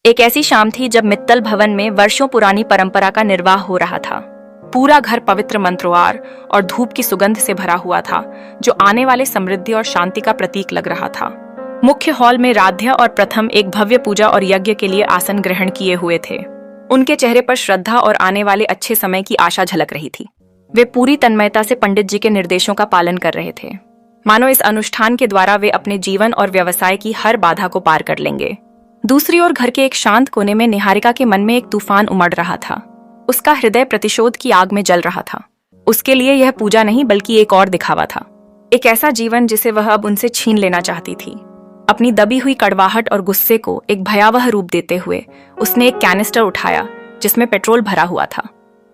एक ऐसी शाम थी जब मित्तल भवन में वर्षों पुरानी परंपरा का निर्वाह हो रहा था। पूरा घर पवित्र मंत्रोच्चार और धूप की सुगंध से भरा हुआ था, जो आने वाले समृद्धि और शांति का प्रतीक लग रहा था। मुख्य हॉल में राध्या और प्रथम एक भव्य पूजा और यज्ञ के लिए आसन ग्रहण किए हुए थे। उनके चेहरे पर श्रद्धा और आने वाले अच्छे समय की आशा झलक रही थी। वे पूरी तन्मयता से पंडित जी के निर्देशों का पालन कर रहे थे, मानो इस अनुष्ठान के द्वारा वे अपने जीवन और व्यवसाय की हर बाधा को पार कर लेंगे। दूसरी ओर घर के एक शांत कोने में निहारिका के मन में एक तूफान उमड़ रहा था। उसका हृदय प्रतिशोध की आग में जल रहा था। उसके लिए यह पूजा नहीं बल्कि एक और दिखावा था, एक ऐसा जीवन जिसे वह अब उनसे छीन लेना चाहती थी। अपनी दबी हुई कड़वाहट और गुस्से को एक भयावह रूप देते हुए उसने एक कैनिस्टर उठाया जिसमें पेट्रोल भरा हुआ था।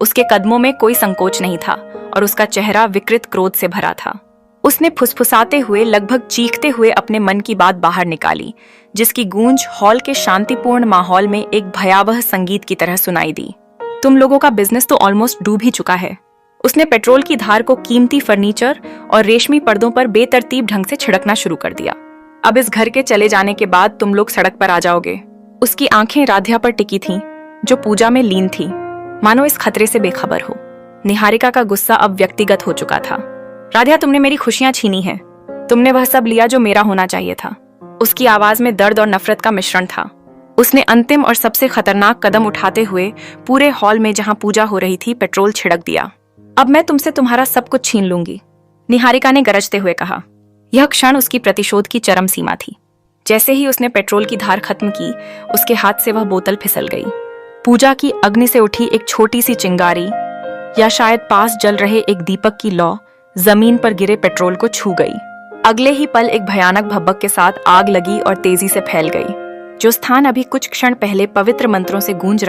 उसके कदमों में कोई संकोच नहीं था और उसका चेहरा विकृत क्रोध से भरा था। उसने फुसफुसाते हुए, लगभग चीखते हुए अपने मन की बात बाहर निकाली, जिसकी गूंज हॉल के शांतिपूर्ण माहौल में एक भयावह संगीत की तरह सुनाई दी। तुम लोगों का बिजनेस तो ऑलमोस्ट डूब ही चुका है। उसने पेट्रोल की धार को कीमती फर्नीचर और रेशमी पर्दों पर बेतरतीब ढंग से छिड़कना शुरू कर दिया। अब इस घर के चले जाने के बाद तुम लोग सड़क पर आ जाओगे। उसकी आंखें राध्या पर टिकी थीं, जो पूजा में लीन थी, मानो इस खतरे से बेखबर हो। निहारिका का गुस्सा अब व्यक्तिगत हो चुका था। राध्या, तुमने मेरी खुशियां छीनी हैं। तुमने वह सब लिया जो मेरा होना चाहिए था। उसकी आवाज में दर्द और नफरत का मिश्रण था। उसने अंतिम और सबसे खतरनाक कदम उठाते हुए पूरे हॉल में जहां पूजा हो रही थी पेट्रोल छिड़क दिया। अब मैं तुमसे तुम्हारा सब कुछ छीन लूंगी, निहारिका ने गरजते हुए कहा। यह क्षण उसकी प्रतिशोध की चरम सीमा थी। जैसे ही उसने पेट्रोल की धार खत्म की, उसके हाथ से वह बोतल फिसल गई। पूजा की अग्नि से उठी एक छोटी सी चिंगारी, या शायद पास जल रहे एक दीपक की लौ जमीन पर गिरे पेट्रोल को छू गई। अगले ही पल एक भयानक भभक के साथ आग लगी और तेजी से फैल गई। जो स्थान अभी कुछ क्षण पहले पवित्र मंत्रों से गूंज